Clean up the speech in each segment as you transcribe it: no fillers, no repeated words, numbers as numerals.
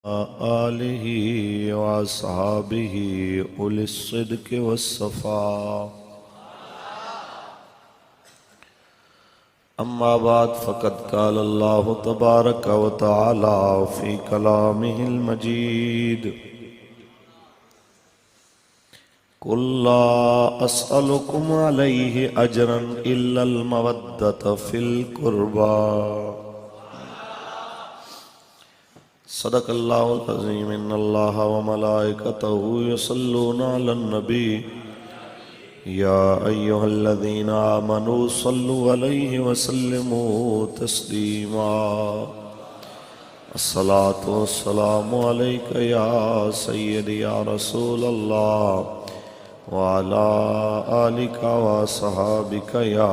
آلہ واصحابہ اولی الصدق والصفا اما بعد فقد قال اللہ تبارک و تعالی فی کلامہ المجید قل لا اسألکم علیہ اجرا الا المودۃ فی القربى صدق اللہ العظیم ان اللہ وملائکتہ یصلون علی النبی یا ایہا الذین آمنوا صلوا علیہ وسلموا تسلیما الصلاة والسلام علیک یا سیدی یا رسول اللہ وعلا آلک وصحابک یا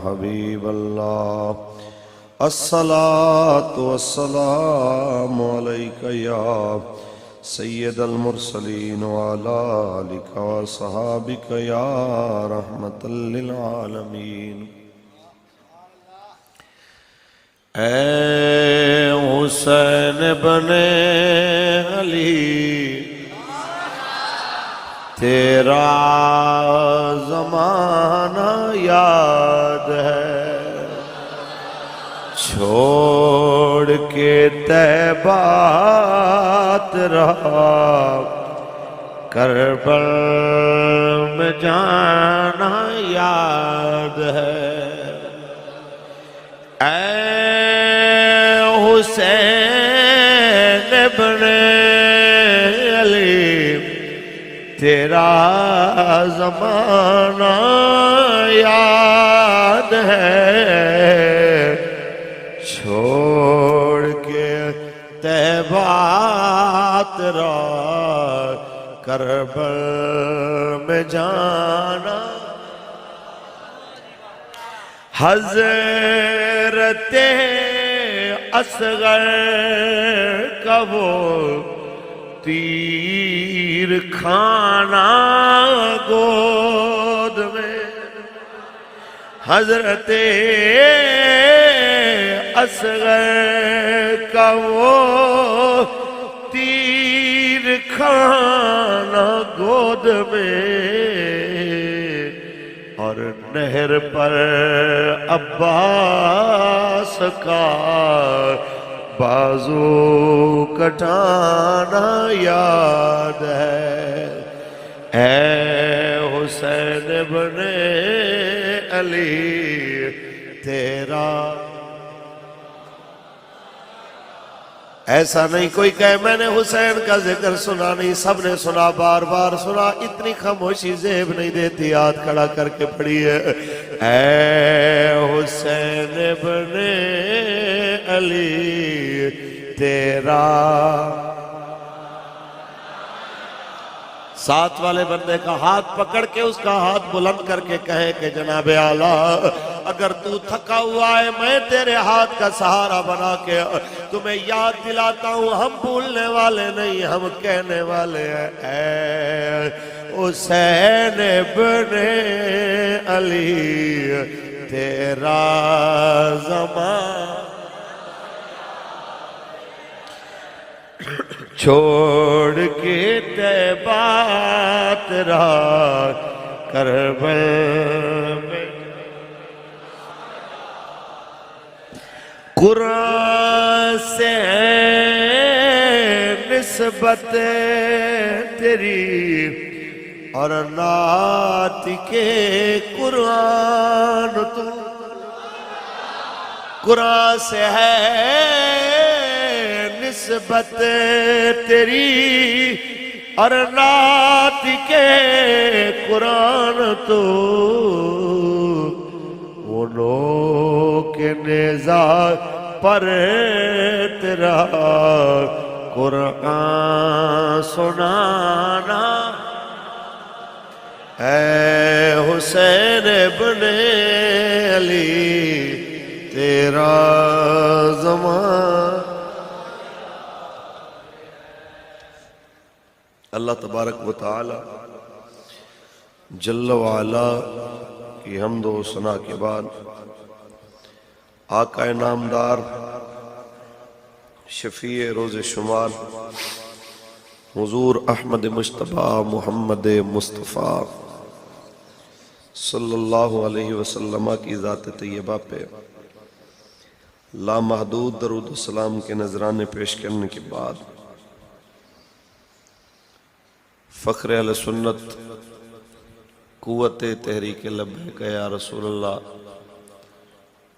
حبیب اللہ الصلاة والسلام علیک یا سید المرسلین وعلا آلک وصحابک یا رحمت للعالمین اے حسین بن علی تیرا زمانہ یاد ہے چھوڑ کے طیبہ تیرا کربل میں جانا یاد ہے اے حسین بن علی تیرا زمانہ یاد ہے چھوڑ کے طیبہ تیرا کربل میں جانا حضرت اصغر کا وہ تیر کھانا گود میں حضرت اصغر کا وہ تیر کھانا گود میں اور نہر پر عباس کا بازو کٹانا یاد ہے اے حسین بن علی تیرا ایسا نہیں کوئی کہے میں نے حسین کا ذکر سنا نہیں سب نے سنا بار بار سنا اتنی خاموشی زیب نہیں دیتی ہاتھ کھڑا کر کے پڑھی ہے اے حسین بن علی تیرا ساتھ والے بندے کا ہاتھ پکڑ کے اس کا ہاتھ بلند کر کے کہے کہ جناب اعلیٰ اگر تو تھکا ہوا ہے میں تیرے ہاتھ کا سہارا بنا کے تمہیں یاد دلاتا ہوں ہم بھولنے والے نہیں ہم کہنے والے ہیں اے حسین بن علی تیرا زمان چھوڑ کے طیبہ تیرا کربل میں قرآن سے نسبت تیری اور نعت کے قرآن تو قرآن سے ہے نسبت تیری اور نعت کے قرآن تو وہ لوگ کے نیزہ پر تیرا قرآن سنانا اے حسین بن علی تیرا زمان اللہ تبارک و تعالی جل وعلا کی حمد و ثنا کے بعد آقا نامدار شفیع روز شمار حضور احمد مجتبی محمد مصطفیٰ صلی اللہ علیہ وسلم کی ذات طیبہ پہ لامحدود درود و سلام کے نذرانے پیش کرنے کے بعد فخر اہل سنت قوت تحریک لبیک یا رسول اللہ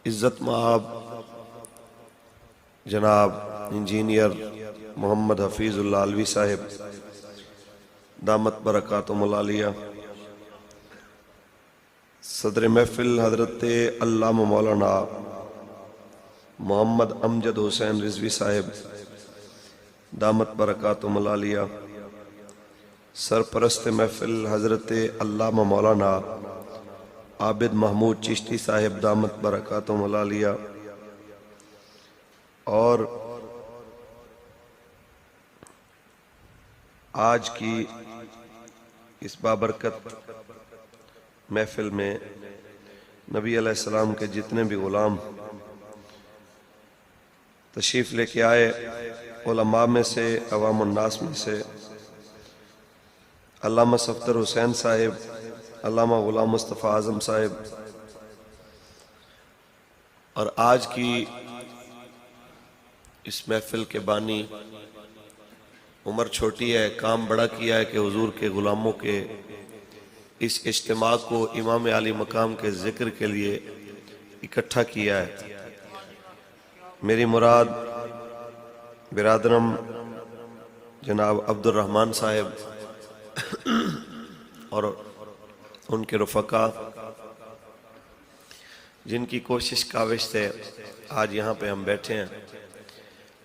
عزت مآب جناب انجینئر محمد حفیظ اللہ علوی صاحب دامت برکاتہم العالیہ، صدر محفل حضرت علامہ مولانا محمد امجد حسین رضوی صاحب دامت برکاتہم العالیہ، سرپرست محفل حضرت علامہ مولانا عابد محمود چشتی صاحب دامت برکاتہم العالیہ، اور آج کی اس بابرکت محفل میں نبی علیہ السلام کے جتنے بھی غلام تشریف لے کے آئے، علماء میں سے، عوام الناس میں سے، علامہ صفدر حسین صاحب، علامہ غلام مصطفیٰ اعظم صاحب، اور آج کی اس محفل کے بانی، عمر چھوٹی ہے، کام بڑا کیا ہے کہ حضور کے غلاموں کے اس اجتماع کو امام عالی مقام کے ذکر کے لیے اکٹھا کیا ہے۔ میری مراد برادرم جناب عبد الرحمن صاحب اور ان کے رفقا جن کی کوشش کاوش سے آج یہاں پہ ہم بیٹھے ہیں۔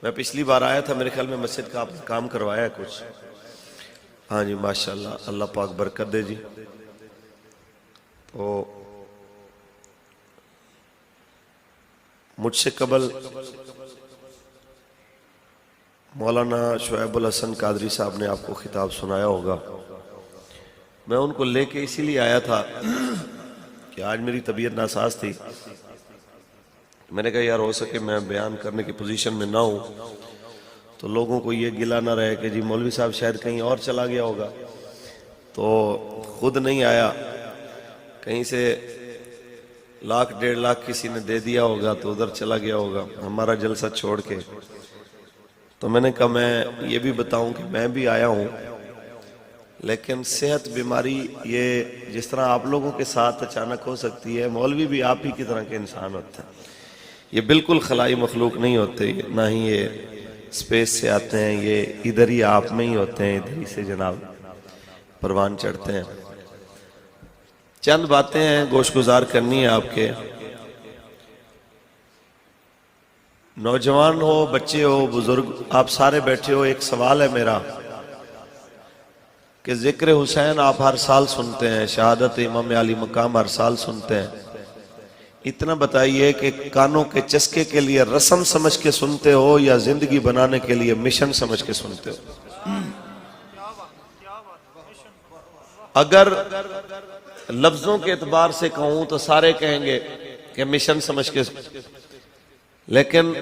میں پچھلی بار آیا تھا، میرے خیال میں مسجد کا آپ نے کام کروایا ہے کچھ، ہاں جی ماشاءاللہ، اللہ پاک برکت دے جی۔ تو مجھ سے قبل مولانا شعیب الحسن قادری صاحب نے آپ کو خطاب سنایا ہوگا۔ میں ان کو لے کے اسی لیے آیا تھا کہ آج میری طبیعت ناساز تھی، میں نے کہا یار ہو سکے میں بیان کرنے کی پوزیشن میں نہ ہوں تو لوگوں کو یہ گلہ نہ رہے کہ جی مولوی صاحب شاید کہیں اور چلا گیا ہوگا، تو خود نہیں آیا، کہیں سے لاکھ 1.5 لاکھ کسی نے دے دیا ہوگا تو ادھر چلا گیا ہوگا ہمارا جلسہ چھوڑ کے۔ تو میں نے کہا میں یہ بھی بتاؤں کہ میں بھی آیا ہوں، لیکن صحت بیماری یہ جس طرح آپ لوگوں کے ساتھ اچانک ہو سکتی ہے، مولوی بھی آپ ہی کی طرح کے انسان ہوتے ہیں، یہ بالکل خلائی مخلوق نہیں ہوتے، نہ ہی یہ اسپیس سے آتے ہیں، یہ ادھر ہی آپ میں ہی ہوتے ہیں، ادھر ہی سے جناب پروان چڑھتے ہیں۔ چند باتیں ہیں گوش گزار کرنی ہے آپ کے، نوجوان ہو، بچے ہو، بزرگ، آپ سارے بیٹھے ہو، ایک سوال ہے میرا کہ ذکر حسین آپ ہر سال سنتے ہیں، شہادت امام علی مقام ہر سال سنتے ہیں، اتنا بتائیے کہ کانوں کے چسکے کے لیے رسم سمجھ کے سنتے ہو یا زندگی بنانے کے لیے مشن سمجھ کے سنتے ہو؟ اگر لفظوں کے اعتبار سے کہوں تو سارے کہیں گے کہ مشن سمجھ کے، لیکن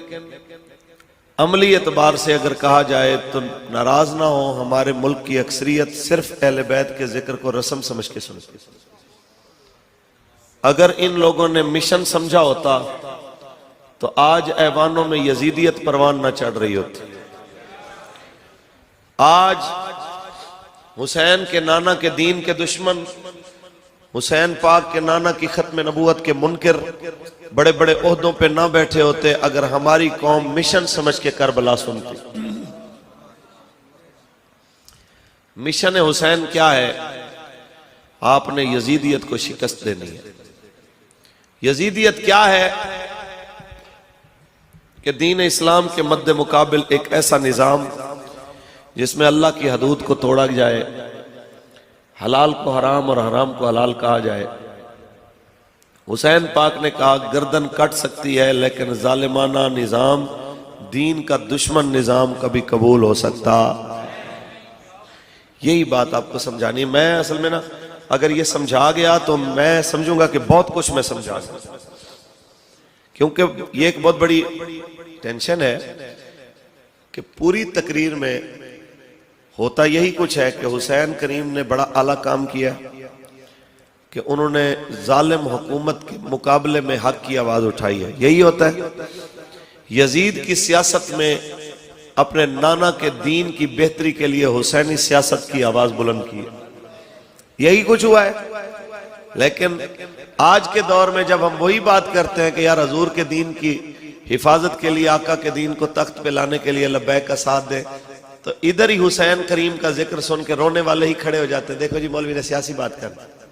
عملی اعتبار سے اگر کہا جائے تو ناراض نہ ہو، ہمارے ملک کی اکثریت صرف اہل بیت کے ذکر کو رسم سمجھ کے سنتی۔ اگر ان لوگوں نے مشن سمجھا ہوتا تو آج ایوانوں میں یزیدیت پروان نہ چڑھ رہی ہوتی۔ آج حسین کے نانا کے دین کے دشمن، حسین پاک کے نانا کی ختم نبوت کے منکر بڑے بڑے عہدوں پہ نہ بیٹھے ہوتے اگر ہماری قوم مشن سمجھ کے کربلا سنتی۔ مشن حسین کیا ہے؟ آپ نے یزیدیت کو شکست دینی ہے۔ یزیدیت کیا ہے کہ دین اسلام کے مد مقابل ایک ایسا نظام جس میں اللہ کی حدود کو توڑا جائے، حلال کو حرام اور حرام کو حلال کہا جائے۔ حسین پاک نے کہا گردن کٹ سکتی ہے لیکن ظالمانہ نظام، دین کا دشمن نظام کبھی قبول ہو سکتا۔ یہی بات آپ کو سمجھانی، میں اصل میں نا اگر یہ سمجھا گیا تو میں سمجھوں گا کہ بہت کچھ میں سمجھا گیا، کیونکہ یہ ایک بہت بڑی ٹینشن ہے کہ پوری تقریر میں ہوتا یہی کچھ ہے کہ حسین کریم نے بڑا اعلیٰ کام کیا کہ انہوں نے ظالم حکومت کے مقابلے میں حق کی آواز اٹھائی ہے. یہی ہوتا ہے. یزید کی سیاست میں اپنے نانا کے دین کی بہتری کے لیے حسینی سیاست کی آواز بلند کی. یہی کچھ ہوا ہے. لیکن آج کے دور میں جب ہم وہی بات کرتے ہیں کہ یار حضور کے دین کی حفاظت کے لیے آقا کے دین کو تخت پہ لانے کے لیے لبیک کا ساتھ دیں، تو ادھر ہی حسین کریم کا ذکر سن کے رونے والے ہی کھڑے ہو جاتے ہیں. دیکھو جی مولوی نے سیاسی بات کر دی،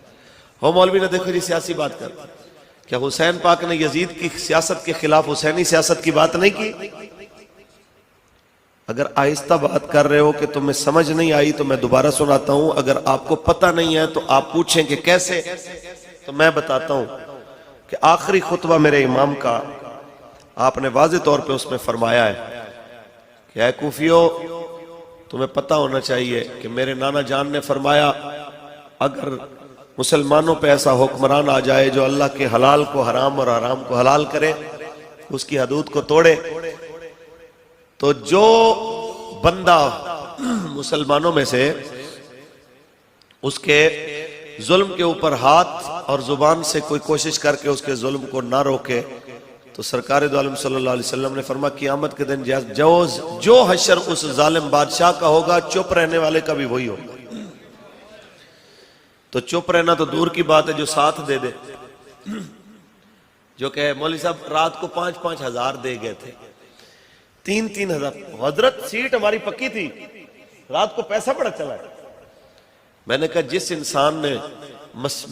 ہو مولوی نے دیکھو جی سیاسی بات کر دی. کیا حسین پاک نے یزید کی سیاست کے خلاف حسینی سیاست کی بات نہیں کی؟ اگر آہستہ بات کر رہے ہو کہ تمہیں سمجھ نہیں آئی تو میں دوبارہ سناتا ہوں. اگر آپ کو پتہ نہیں ہے تو آپ پوچھیں کہ کیسے، تو میں بتاتا ہوں کہ آخری خطبہ میرے امام کا آپ نے واضح طور پہ اس میں فرمایا ہے کہ اے کوفیو، تمہیں پتہ ہونا چاہیے کہ میرے نانا جان نے فرمایا اگر مسلمانوں پہ ایسا حکمران آ جائے جو اللہ کے حلال کو حرام اور حرام کو حلال کرے، اس کی حدود کو توڑے، تو جو بندہ مسلمانوں میں سے اس کے ظلم کے اوپر ہاتھ اور زبان سے کوئی کوشش کر کے اس کے ظلم کو نہ روکے، تو سرکار دو عالم صلی اللہ علیہ وسلم نے فرمایا قیامت کے دن جو حشر اس ظالم بادشاہ کا ہوگا، چپ رہنے والے کا بھی وہی ہوگا. تو چپ رہنا تو دور کی بات ہے، جو ساتھ دے دے، جو کہ مولوی صاحب رات کو 5-5 ہزار دے گئے تھے، 3-3 ہزار. حضرت سیٹ ہماری پکی تھی، رات کو پیسہ بڑا چلا ہے. میں نے کہا جس انسان نے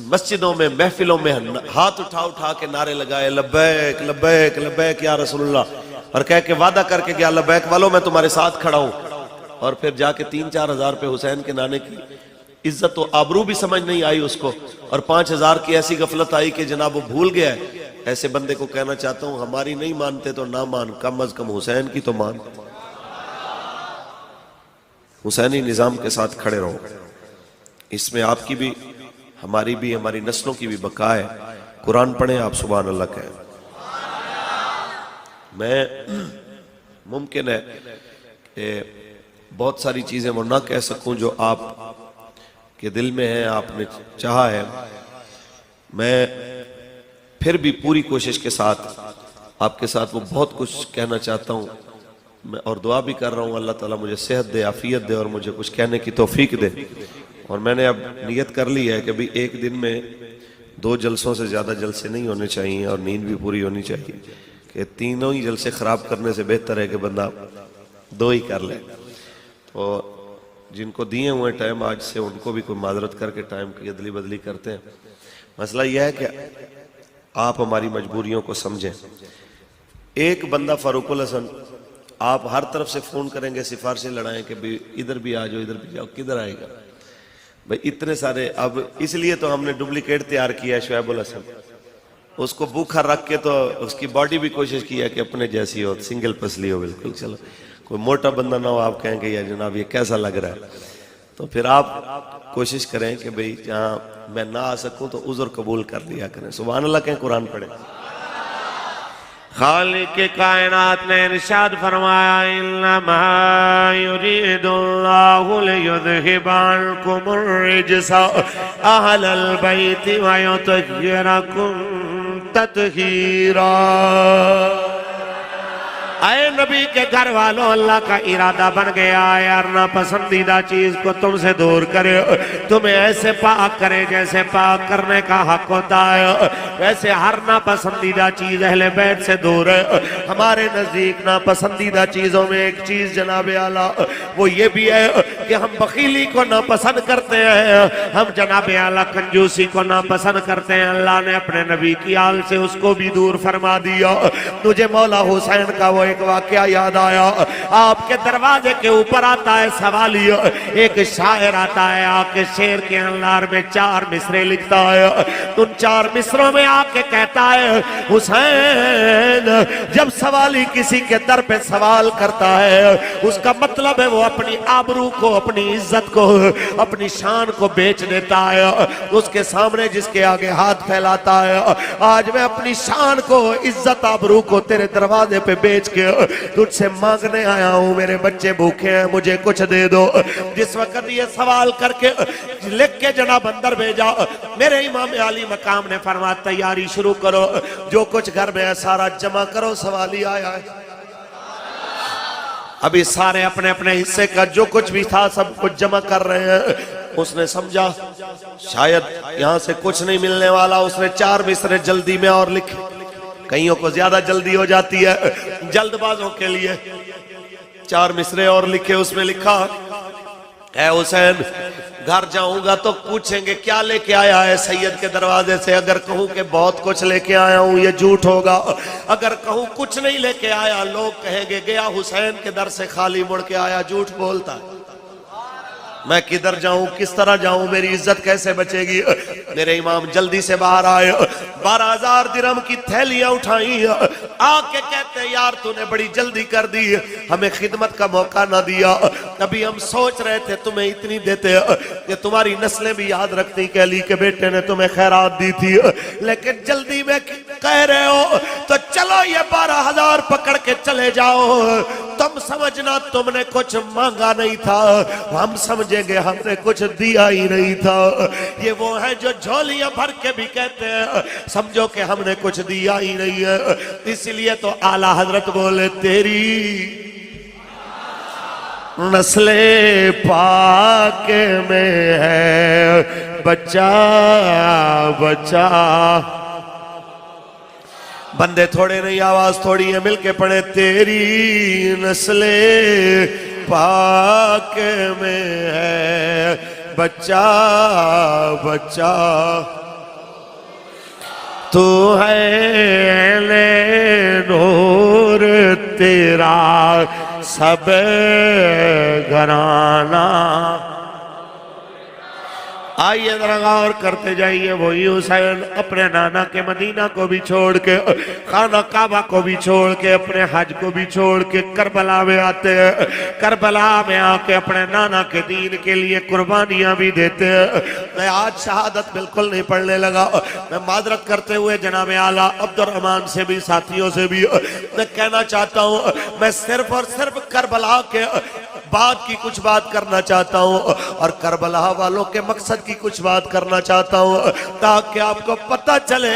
مسجدوں میں محفلوں میں ہاتھ اٹھا کے نعرے لگائے لبیک لبیک لبیک یا رسول اللہ، اور کہہ کے وعدہ کر کے گیا لبیک والوں میں تمہارے ساتھ کھڑا ہوں، اور پھر جا کے 3-4 ہزار پہ حسین کے نانے کی عزت و آبرو بھی سمجھ نہیں آئی اس کو، اور 5 ہزار کی ایسی غفلت آئی کہ جناب وہ بھول گیا ہے. ایسے بندے کو کہنا چاہتا ہوں ہماری نہیں مانتے تو نہ مان، کم از کم حسین کی تو مان. حسینی نظام کے ساتھ کھڑے رہو. اس میں آپ کی بھی، ہماری بھی، ہماری نسلوں کی بھی بقا ہے. قرآن پڑھیں آپ سبحان اللہ کہیں. میں ممکن ہے کہ بہت ساری چیزیں وہ نہ کہہ سکوں جو آپ کے دل میں ہیں، آپ نے چاہا ہے. میں پھر بھی پوری کوشش کے ساتھ آپ کے ساتھ وہ بہت کچھ کہنا چاہتا ہوں، میں اور دعا بھی کر رہا ہوں اللہ تعالیٰ مجھے صحت دے، عافیت دے، اور مجھے کچھ کہنے کی توفیق دے. اور میں نے اب نیت کر لی ہے کہ بھی ایک دن میں 2 جلسوں سے زیادہ جلسے نہیں ہونے چاہیے، اور نیند بھی پوری ہونی چاہیے، کہ تینوں ہی جلسے خراب کرنے سے بہتر ہے کہ بندہ 2 ہی کر لے. تو جن کو دیے ہوئے ٹائم آج سے ان کو بھی کوئی معذرت کر کے ٹائم کی ادلی بدلی کرتے ہیں. مسئلہ یہ ہے کہ آپ ہماری مجبوریوں کو سمجھیں. ایک بندہ فاروق الحسن آپ ہر طرف سے فون کریں گے، سفارشیں لڑائیں کہ بھی ادھر بھی آ جاؤ، ادھر بھی جاؤ، کدھر آئے گا بھائی اتنے سارے. اب اس لیے تو ہم نے ڈپلیکیٹ تیار کیا ہے شعیب الحسن، اس کو بھوکھا رکھ کے تو اس کی باڈی بھی کوشش کی ہے کہ اپنے جیسی ہو، سنگل پسلی ہو بالکل. چلو کوئی موٹا بندہ نہ ہو، آپ کہیں کہ یا جناب یہ کیسا لگ رہا ہے، تو پھر آپ کوشش کریں کہ بھئی جہاں میں نہ آ سکوں تو عذر قبول کر لیا کریں. سبحان اللہ کہیں، قرآن پڑھیں. خالق کائنات نے ارشاد فرمایا انما یرید اللہ لیذہب عنکم الرجس اہل البیت ویطہرکم تطہیرا. اے نبی کے گھر والوں، اللہ کا ارادہ بن گیا ہے ہر ناپسندیدہ چیز کو تم سے دور کرے، تمہیں ایسے پاک کرے جیسے پاک کرنے کا حق ہوتا ہے، ویسے ہر ناپسندیدہ چیز اہل بیت سے دور ہے. ہمارے نزدیک ناپسندیدہ چیزوں میں ایک چیز جناب اعلیٰ وہ یہ بھی ہے کہ ہم بخیلی کو ناپسند کرتے ہیں، ہم جناب اعلیٰ کنجوسی کو ناپسند کرتے ہیں. اللہ نے اپنے نبی کی آل سے اس کو بھی دور فرما دیا. تجھے مولا حسین کا وہ ایک واقعہ یاد آیا. آپ کے دروازے کے اوپر آتا ہے سوالی، ایک شاعر آتا ہے، آ کے شعر کے اندر میں 4 مصرے لکھتا ہے. ان 4 مصروں میں آ کے کہتا ہے حسین جب سوالی کسی کے در پہ سوال کرتا ہے اس کا مطلب ہے وہ اپنی آبرو کو، اپنی عزت کو، اپنی شان کو بیچ دیتا ہے. اس کے سامنے جس کے آگے ہاتھ پھیلاتا ہے آج میں اپنی شان کو، عزت آبرو کو تیرے دروازے پہ بیچ کے تجھ سے مانگنے آیا ہوں، میرے بچے بھوکے ہیں، مجھے کچھ دے دو۔ جس وقت یہ سوال کر کے لکھ کے جناب اندر بھیجا، میرے امام علی مقام نے فرمایا تیاری شروع کرو، جو کچھ گھر میں ہے سارا جمع کرو، سوال ہی آیا ہے۔ ابھی سارے اپنے اپنے حصے کا جو کچھ بھی تھا سب کچھ جمع کر رہے ہیں۔ اس نے سمجھا شاید یہاں سے کچھ نہیں ملنے والا، اس نے 4 مصرے جلدی میں اور لکھے، کئیوں کو زیادہ جلدی ہو جاتی ہے، جلد بازوں کے لیے 4 مصرے اور لکھے۔ اس میں لکھا اے حسین گھر جاؤں گا تو پوچھیں گے کیا لے کے آیا ہے سید کے دروازے سے، اگر کہوں کہ بہت کچھ لے کے آیا ہوں یہ جھوٹ ہوگا، اگر کہوں کچھ نہیں لے کے آیا لوگ کہیں گے گیا حسین کے در سے خالی مڑ کے آیا، جھوٹ بولتا ہے۔ میں کدھر جاؤں، کس طرح جاؤں، میری عزت کیسے بچے گی؟ میرے امام جلدی سے باہر آئے، 12,000 درہم کی تھیلیاں اٹھائیں، آ کے کہتے ہیں یار تو نے بڑی جلدی کر دی، ہمیں خدمت کا موقع نہ دیا، ابھی ہم سوچ رہے تھے تمہیں اتنی دیتے کہ تمہاری نسلیں بھی یاد رکھتی کہ علی کے بیٹے نے تمہیں خیرات دی تھی، لیکن جلدی میں کہہ رہے ہو تو چلو یہ 12,000 پکڑ کے چلے جاؤ، تم سمجھنا تم نے کچھ مانگا نہیں تھا، ہم سمجھیں گے ہم نے کچھ دیا ہی نہیں تھا۔ یہ وہ ہے جو جھولیاں بھر کے بھی کہتے ہیں سمجھو کہ ہم نے کچھ دیا ہی نہیں ہے۔ اس لیے تو اعلیٰ حضرت بولے تیری نسل پاک میں ہے بچہ بچہ، بندے تھوڑے نہیں آواز تھوڑی ہے، مل کے پڑھے تیری نسل پاک میں ہے بچہ بچہ، تو ہے نور تیرا سب گھرانہ۔ آئیے ذرا غور کرتے جائیے، وہی حسین اپنے نانا کے مدینہ کو بھی چھوڑ کے، خانہ کعبہ کو بھی چھوڑ کے، اپنے حج کو بھی چھوڑ کے کربلا میں آتے ہیں، کربلا میں آ کے اپنے نانا کے دین کے لیے قربانیاں بھی دیتے ہیں۔ میں آج شہادت بالکل نہیں پڑھنے لگا، میں معذرت کرتے ہوئے جناب اعلیٰ عبد الرحمن سے بھی ساتھیوں سے بھی میں کہنا چاہتا ہوں، میں صرف اور صرف کربلا کے بات کی کچھ بات کرنا چاہتا ہوں اور کربلا والوں کے مقصد کی کچھ بات کرنا چاہتا ہوں، تاکہ آپ کو پتہ چلے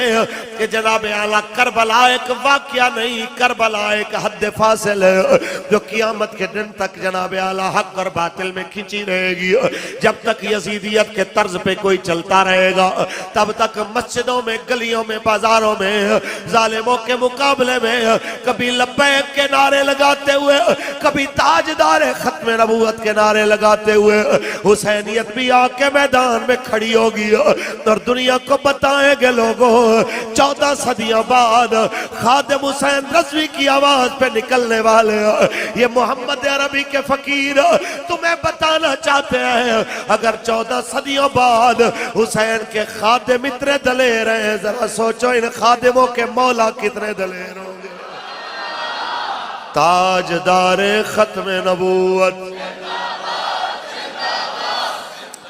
کہ جناب اعلیٰ کربلا ایک واقعہ نہیں، کربلا ایک حد فاصل ہے جو قیامت کے دن تک جناب اعلیٰ حق اور باطل میں کھینچی رہے گی۔ جب تک یزیدیت کے طرز پہ کوئی چلتا رہے گا تب تک مسجدوں میں، گلیوں میں، بازاروں میں ظالموں کے مقابلے میں کبھی لبیک کے نعرے لگاتے ہوئے، کبھی تاجدار ختم نبوت کے نعرے لگاتے ہوئے حسینیت بھی آ کے میدان میں کھڑی ہوگی اور دنیا کو بتائیں گے لوگوں 14 صدیوں بعد خادم حسین رضوی کی آواز پہ نکلنے والے یہ محمد عربی کے فقیر تمہیں بتانا چاہتے ہیں اگر 14 صدیوں بعد حسین کے خادم اتنے دلیر ہیں، ذرا سوچو ان خادموں کے مولا کتنے دلیر ہوں گے۔ تاجدار ختم نبوت،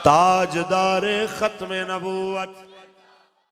تاجدار ختم نبوت۔